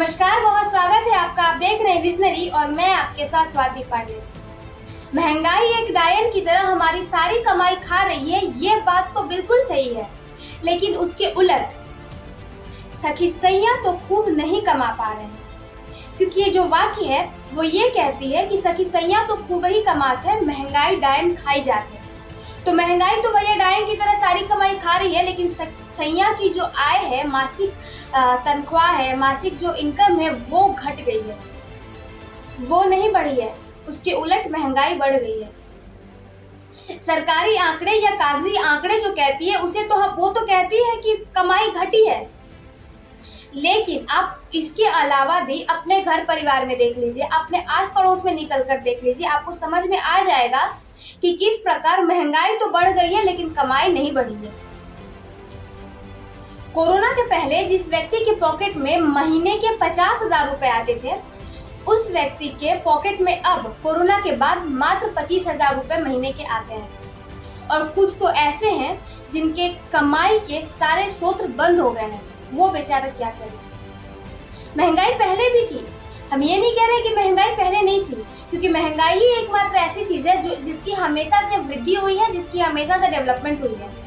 नमस्कार, बहुत स्वागत है आपका। आप देख रहे हैं विजनरी और मैं आपके साथ स्वाति पांडे। महंगाई एक डायन की तरह हमारी सारी कमाई खा रही है, ये बात तो बिल्कुल सही है। लेकिन उसके उलट सखी सैया तो खूब नहीं कमा पा रहे हैं, क्योंकि ये जो वाक्य है वो ये कहती है कि सखी सैया तो खूब ही कमाते हैं, महंगाई डायन खाई जाते हैं। तो महंगाई तो भैया डायन की तरह सारी कमाई खा रही है, लेकिन सैया की जो आय है, मासिक तनख्वाह है, मासिक जो इनकम है वो घट गई है, वो नहीं बढ़ी है। उसके उलट महंगाई बढ़ गई है। सरकारी आंकड़े या कागजी आंकड़े जो कहती है उसे तो वो तो कहती है कि कमाई घटी है, लेकिन आप इसके अलावा भी अपने घर परिवार में देख लीजिए, अपने आस पड़ोस में निकल कर देख लीजिए, आपको समझ में आ जाएगा कि किस प्रकार महंगाई तो बढ़ गई है लेकिन कमाई नहीं बढ़ी है। कोरोना के पहले जिस व्यक्ति के पॉकेट में महीने के 50,000 रुपए आते थे, उस व्यक्ति के पॉकेट में अब कोरोना के बाद मात्र 25,000 रुपए महीने के आते हैं। और कुछ तो ऐसे हैं जिनके कमाई के सारे स्रोत बंद हो गए हैं, वो बेचारा क्या करे। महंगाई पहले भी थी, हम ये नहीं कह रहे कि महंगाई पहले नहीं थी, क्योंकि महंगाई ही एकमात्र ऐसी चीज है जिसकी हमेशा से वृद्धि हुई है, जिसकी हमेशा से डेवलपमेंट हुई है।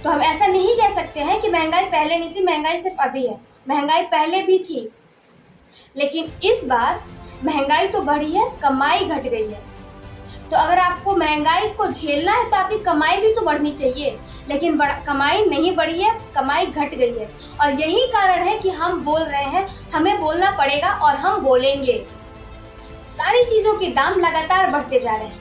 तो हम ऐसा नहीं कह सकते हैं कि महंगाई पहले नहीं थी, महंगाई सिर्फ अभी है। महंगाई पहले भी थी, लेकिन इस बार महंगाई तो बढ़ी है, कमाई घट गई है। तो अगर आपको महंगाई को झेलना है तो आपकी कमाई भी तो बढ़नी चाहिए, लेकिन कमाई नहीं बढ़ी है, कमाई घट गई है। और यही कारण है कि हम बोल रहे हैं, हमें बोलना पड़ेगा और हम बोलेंगे। सारी चीजों के दाम लगातार बढ़ते जा रहे हैं।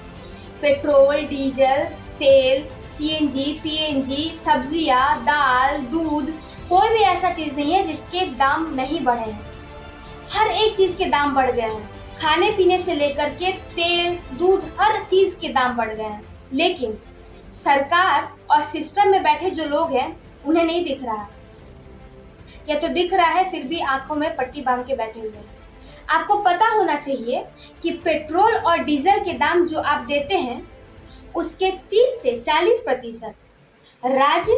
पेट्रोल, डीजल, तेल, सीएनजी, पीएनजी, सब्जियां, दाल, दूध, कोई भी ऐसा चीज नहीं है जिसके दाम नहीं बढ़े हैं। हर एक चीज के दाम बढ़ गए हैं, खाने पीने से लेकर के तेल, दूध, हर चीज के दाम बढ़ गए हैं। लेकिन सरकार और सिस्टम में बैठे जो लोग हैं उन्हें नहीं दिख रहा, या तो दिख रहा है फिर भी आंखों में पट्टी बांध के बैठे हुए हैं। आपको पता होना चाहिए कि पेट्रोल और डीजल के दाम जो आप देते हैं उसके 30 से 40% राज्य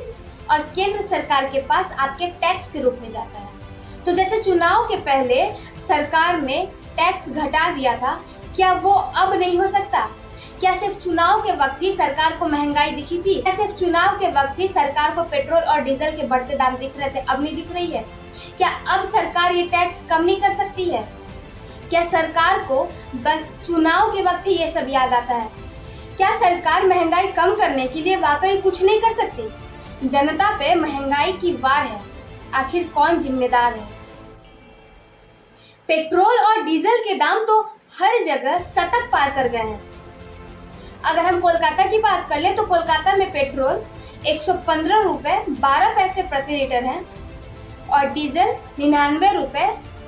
और केंद्र सरकार के पास आपके टैक्स के रूप में जाता है। तो जैसे चुनाव के पहले सरकार ने टैक्स घटा दिया था, क्या वो अब नहीं हो सकता? क्या सिर्फ चुनाव के वक्त ही सरकार को महंगाई दिखी थी? क्या सिर्फ चुनाव के वक्त ही सरकार को पेट्रोल और डीजल के बढ़ते दाम दिख रहे थे, अब नहीं दिख रही है? क्या अब सरकार ये टैक्स कम नहीं कर सकती है? क्या सरकार को बस चुनाव के वक्त ही ये सब याद आता है? क्या सरकार महंगाई कम करने के लिए वाकई कुछ नहीं कर सकती? जनता पे महंगाई की वार है, आखिर कौन जिम्मेदार है? पेट्रोल और डीजल के दाम तो हर जगह शतक पार कर गए हैं। अगर हम कोलकाता की बात कर ले तो कोलकाता में पेट्रोल 115 रुपए 12 पैसे प्रति लीटर है और डीजल 99 रुपए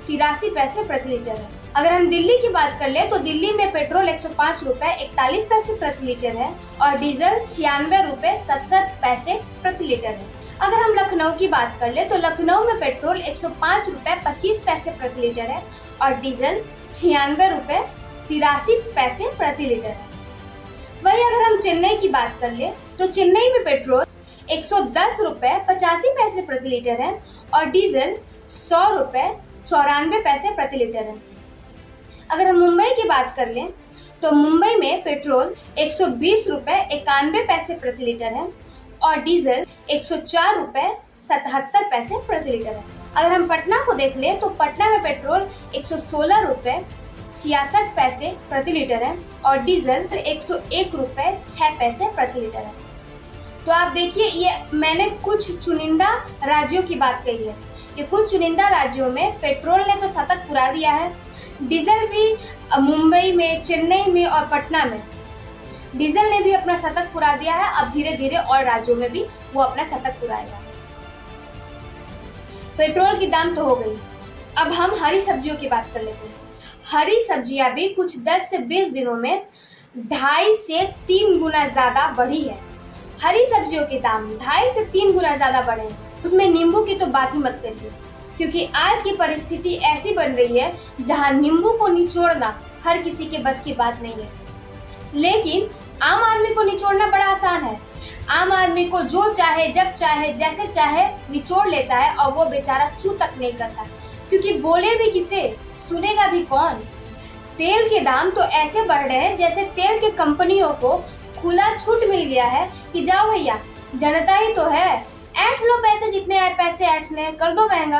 83 पैसे प्रति लीटर है। अगर हम दिल्ली की बात कर ले तो दिल्ली में पेट्रोल 105 रुपए 41 पैसे प्रति लीटर है और डीजल 96 रुपए 67 पैसे प्रति लीटर है। अगर हम लखनऊ की बात कर ले तो लखनऊ में पेट्रोल 105 रुपए 25 पैसे प्रति लीटर है और डीजल 96 रुपए 83 पैसे प्रति लीटर है। वही अगर हम चेन्नई की बात कर ले तो चेन्नई में पेट्रोल 110 रुपए 85 पैसे प्रति लीटर है और डीजल 100 रुपए 94 पैसे प्रति लीटर है। अगर हम मुंबई की बात कर लें तो मुंबई में पेट्रोल 120 रुपए 91 पैसे प्रति लीटर है और डीजल 104 रुपए 77 पैसे प्रति लीटर है। अगर हम पटना को देख लें तो पटना में पेट्रोल 116 रुपए 66 पैसे प्रति लीटर है और डीजल 101 रुपए 6 पैसे प्रति लीटर है। तो आप देखिए, ये मैंने कुछ चुनिंदा राज्यों की बात कही है कि कुछ चुनिंदा राज्यों में पेट्रोल ने तो शतक पुरा दिया है, डीजल भी मुंबई में, चेन्नई में और पटना में डीजल ने भी अपना शतक पुरा दिया है। अब धीरे धीरे और राज्यों में भी वो अपना शतक पुराएगा। पेट्रोल की दाम तो हो गई, अब हम हरी सब्जियों की बात कर लेते हैं। हरी सब्जियां भी कुछ 10 से 20 दिनों में 2.5 से 3 गुना ज्यादा बढ़ी है। हरी सब्जियों के दाम 2.5 से 3 गुना ज्यादा बढ़े हैं। उसमें नींबू की तो बात ही मत करिए, क्योंकि आज की परिस्थिति ऐसी बन रही है जहां नींबू को निचोड़ना हर किसी के बस की बात नहीं है। लेकिन आम आदमी को निचोड़ना बड़ा आसान है। आम आदमी को जो चाहे, जब चाहे, जैसे चाहे निचोड़ लेता है और वो बेचारा चू तक नहीं करता। क्योंकि बोले भी किसे, सुनेगा भी कौन। तेल के दाम तो ऐसे बढ़ रहे हैं जैसे तेल के कंपनियों को खुला छूट मिल गया है कि जाओ भैया, जनता ही तो है, ऐंठ लो पैसे, जितने पैसे ऐंठने, कर दो महंगा।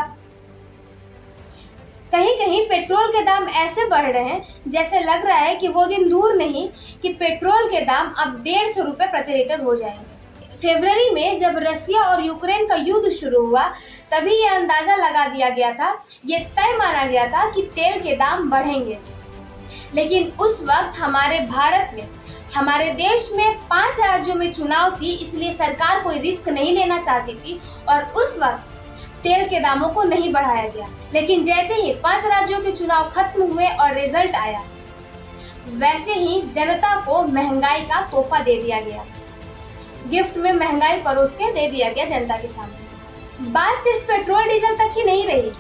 कहीं कहीं पेट्रोल के दाम ऐसे बढ़ रहे हैं जैसे लग रहा है कि वो दिन दूर नहीं कि पेट्रोल के दाम अब 150 रुपए प्रति लीटर हो जाएंगे। फरवरी में जब रसिया और यूक्रेन का युद्ध शुरू हुआ तभी ये अंदाजा लगा दिया गया था, ये तय माना गया था कि तेल के दाम बढ़ेंगे। लेकिन उस वक्त हमारे भारत में, हमारे देश में 5 राज्यों में चुनाव थी, इसलिए सरकार कोई रिस्क नहीं लेना चाहती थी और उस वक्त तेल के दामों को नहीं बढ़ाया गया। लेकिन जैसे ही 5 राज्यों के चुनाव खत्म हुए और रिजल्ट आया, वैसे ही जनता को महंगाई का तोहफा दे दिया गया, गिफ्ट में महंगाई परोस के दे दिया गया जनता के सामने। बात सिर्फ पेट्रोल डीजल तक ही नहीं रही,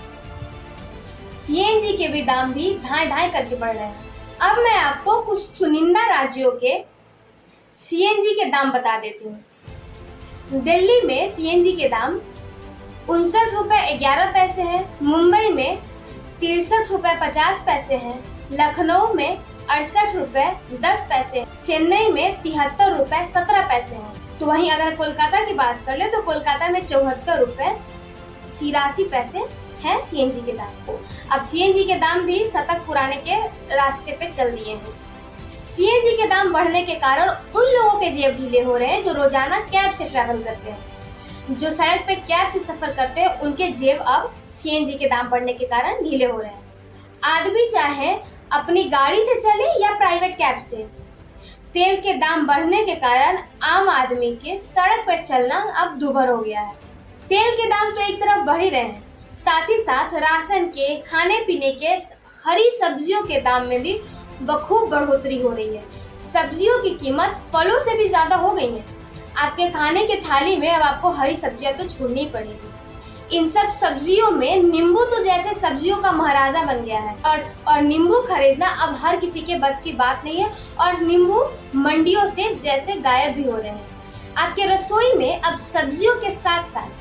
सीएनजी के भी दाम भी धाए धाए करके बढ़ रहे हैं। अब मैं आपको कुछ चुनिंदा राज्यों के सीएनजी के दाम बता देती हूँ। दिल्ली में सीएनजी के दाम 59 रुपए 11 पैसे है, मुंबई में 63 रुपए 50 पैसे है, लखनऊ में 68 रुपए 10 पैसे, चेन्नई में 73 रुपए 17 पैसे है। तो वहीं अगर कोलकाता की बात कर ले तो कोलकाता में 74 रुपए 83 पैसे है सीएनजी के दाम। अब सीएनजी के दाम भी शतक पुराने के रास्ते पे चल दिए हैं। सीएनजी के दाम बढ़ने के कारण उन लोगों के जेब ढीले हो रहे हैं जो रोजाना कैब से ट्रैवल करते हैं। जो सड़क पे कैब से सफर करते हैं उनके जेब अब सीएनजी के दाम बढ़ने के कारण ढीले हो रहे हैं। आदमी चाहे अपनी गाड़ी से चले या प्राइवेट कैब से, तेल के दाम बढ़ने के कारण आम आदमी के सड़क पर चलना अब दूभर हो गया है। तेल के दाम तो एक तरफ बढ़ ही रहे हैं, साथ ही साथ राशन के, खाने पीने के, हरी सब्जियों के दाम में भी बखूब बढ़ोतरी हो रही है। सब्जियों की कीमत फलों से भी ज्यादा हो गई है। आपके खाने के थाली में अब आपको हरी सब्जियां तो छोड़नी पड़ेगी। इन सब सब्जियों में नींबू तो जैसे सब्जियों का महाराजा बन गया है और नींबू खरीदना अब हर किसी के बस की बात नहीं है और नींबू मंडियों से जैसे गायब भी हो रहे हैं। आपके रसोई में अब सब्जियों के साथ साथ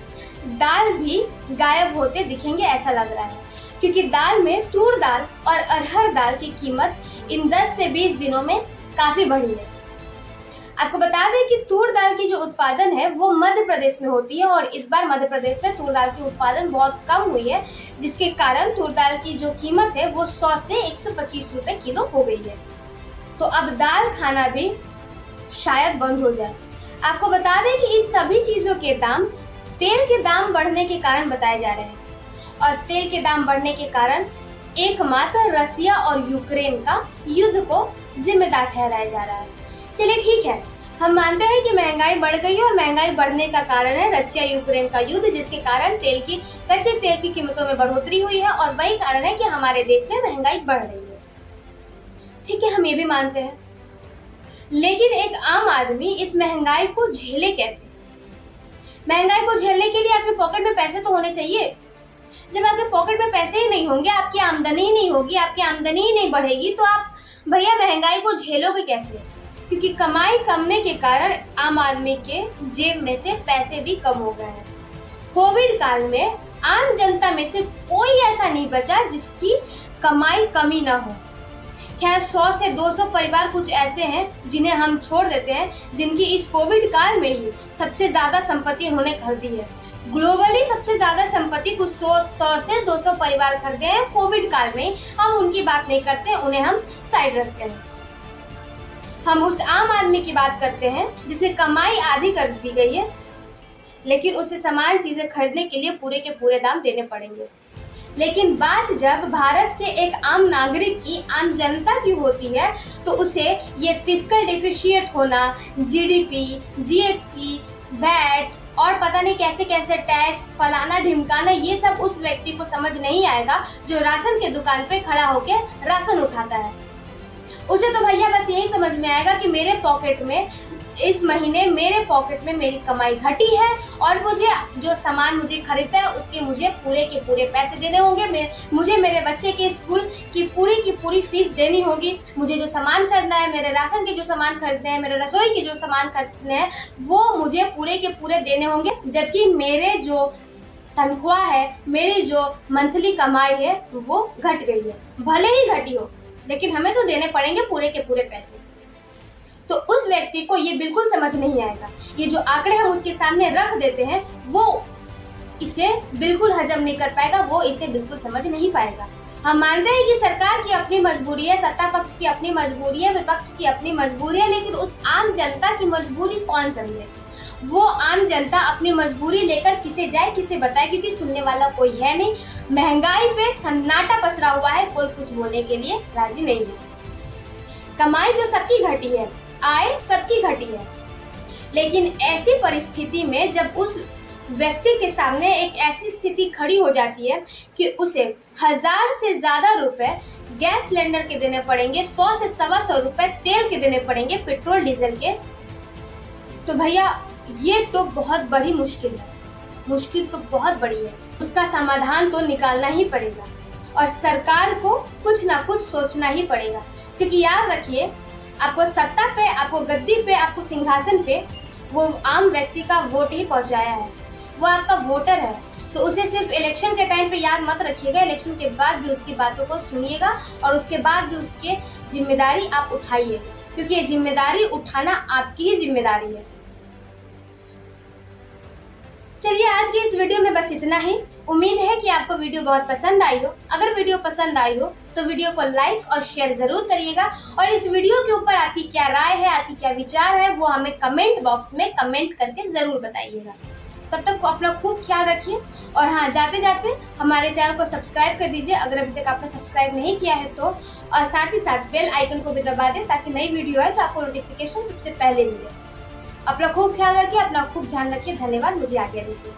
दाल भी गायब होते दिखेंगे ऐसा लग रहा है, क्योंकि दाल में तूर दाल और अरहर दाल की कीमत इन 10 से 20 दिनों में काफी बढ़ी है। आपको बता दें कि तूर दाल की जो उत्पादन है वो मध्य प्रदेश में होती है और इस बार मध्य प्रदेश में तूर दाल की उत्पादन बहुत कम हुई है, जिसके कारण तूर दाल की जो कीमत है वो 100 से 125 रुपए किलो हो गई है। तो अब दाल खाना भी शायद बंद हो जाए। आपको बता दें कि इन सभी चीजों के दाम तेल के दाम बढ़ने के कारण बताए जा रहे हैं और तेल के दाम बढ़ने के कारण एकमात्र रसिया और यूक्रेन का युद्ध को जिम्मेदार ठहराया जा रहा है। चलिए ठीक है, हम मानते हैं कि महंगाई बढ़ गई है और महंगाई बढ़ने का कारण है रसिया यूक्रेन का युद्ध, जिसके कारण कच्चे तेल की कीमतों में बढ़ोतरी हुई है और वही कारण है कि हमारे देश में महंगाई बढ़ रही है। ठीक है, हम ये भी मानते हैं, लेकिन एक आम आदमी इस महंगाई को झेले कैसे? महंगाई को झेलने के लिए आपके पॉकेट में पैसे तो होने चाहिए। जब आपके पॉकेट में पैसे ही नहीं होंगे, आपकी आमदनी ही नहीं होगी, आपकी आमदनी ही नहीं बढ़ेगी, तो आप भैया महंगाई को झेलोगे कैसे? क्योंकि कमाई कमने के कारण आम आदमी के जेब में से पैसे भी कम हो गए हैं। कोविड काल में आम जनता में से कोई ऐसा नहीं बचा जिसकी कमाई कमी ना हो। खैर 100 से 200 परिवार कुछ ऐसे हैं जिन्हें हम छोड़ देते हैं, जिनकी इस कोविड काल में ही सबसे ज्यादा संपत्ति उन्होंने खरीदी है। ग्लोबली सबसे ज्यादा संपत्ति कुछ 100 से 200 परिवार खरीदे हैं कोविड काल में। हम उनकी बात नहीं करते, उन्हें हम साइड रखते हैं। हम उस आम आदमी की बात करते हैं जिसे कमाई आधी कर दी गई है, लेकिन उसे सामान चीजें खरीदने के लिए पूरे के पूरे दाम देने पड़ेंगे। लेकिन बात जब भारत के एक आम नागरिक की, आम जनता की होती है, तो उसे ये फिस्कल डेफिशिएट होना, जीडीपी, जीएसटी, वैट और पता नहीं कैसे कैसे टैक्स, फलाना ढिमकाना, ये सब उस व्यक्ति को समझ नहीं आएगा जो राशन के दुकान पे खड़ा होकर राशन उठाता है। उसे तो भैया बस यही समझ में आएगा कि मेरे पॉकेट में इस महीने मेरे पॉकेट में मेरी कमाई घटी है और मुझे जो सामान मुझे खरीदना है उसके मुझे पूरे के पूरे पैसे देने होंगे, मुझे मेरे बच्चे के स्कूल की पूरी फीस देनी होगी, मुझे जो सामान खरीदना है, मेरे राशन के जो सामान खरीदने हैं, मेरे रसोई के जो सामान खरीदने हैं, वो मुझे पूरे के पूरे देने होंगे। जबकि मेरे जो तनख्वाह है, मेरी जो मंथली कमाई है वो घट गई है। भले ही घटी हो, लेकिन हमें तो देने पड़ेंगे पूरे के पूरे पैसे। तो उस व्यक्ति को ये बिल्कुल समझ नहीं आएगा। ये जो आंकड़े हम उसके सामने रख देते हैं वो इसे बिल्कुल हजम नहीं कर पाएगा, वो इसे बिल्कुल समझ नहीं पाएगा। हम मानते हैं कि सरकार की अपनी मजबूरी है, सत्ता पक्ष की अपनी मजबूरी है, विपक्ष की अपनी मजबूरी है, लेकिन उस आम जनता की मजबूरी कौन समझे? वो आम जनता अपनी मजबूरी लेकर किसे जाए, किसे बताए, क्योंकि सुनने वाला कोई है नहीं। महंगाई पे सन्नाटा पसरा हुआ है, कोई कुछ बोलने के लिए राजी नहीं है। कमाई जो सबकी घटी है, आय सबकी घटी है, लेकिन ऐसी परिस्थिति में जब उस व्यक्ति के सामने एक ऐसी स्थिति खड़ी हो जाती है कि उसे 1000 से ज्यादा रुपए गैस सिलेंडर के देने पड़ेंगे, 100 से 125 रुपए तेल के देने पड़ेंगे, पेट्रोल डीजल के, तो भैया ये तो बहुत बड़ी मुश्किल है। मुश्किल तो बहुत बड़ी है, उसका समाधान तो निकालना ही पड़ेगा और सरकार को कुछ ना कुछ सोचना ही पड़ेगा। क्योंकि याद रखिए, आपको सत्ता पे, आपको गद्दी पे, आपको सिंहासन पे वो आम व्यक्ति का वोट ही पहुंचाया है, वो आपका वोटर है। तो उसे सिर्फ इलेक्शन के टाइम पे याद मत रखिएगा, इलेक्शन के बाद भी उसकी बातों को सुनिएगा और उसके बाद भी उसकी जिम्मेदारी आप उठाइए, क्योंकि ये जिम्मेदारी उठाना आपकी ही जिम्मेदारी है। चलिए, आज की इस वीडियो में बस इतना ही। उम्मीद है कि आपको वीडियो बहुत पसंद आई हो। अगर वीडियो पसंद आई हो तो वीडियो को लाइक और शेयर जरूर करिएगा और इस वीडियो के ऊपर आपकी क्या राय है, आपकी क्या विचार है, वो हमें कमेंट बॉक्स में कमेंट करके जरूर बताइएगा। तब तक अपना खूब ख्याल रखिए और हाँ, जाते जाते हमारे चैनल को सब्सक्राइब कर दीजिए अगर अभी तक आपने सब्सक्राइब नहीं किया है तो, और साथ ही साथ बेल आइकन को भी दबा दें ताकि नई वीडियो आए तो आपको नोटिफिकेशन सबसे पहले मिले। अपना खूब ख्याल रखिए, अपना खूब ध्यान रखिए। धन्यवाद, मुझे आज्ञा दीजिए।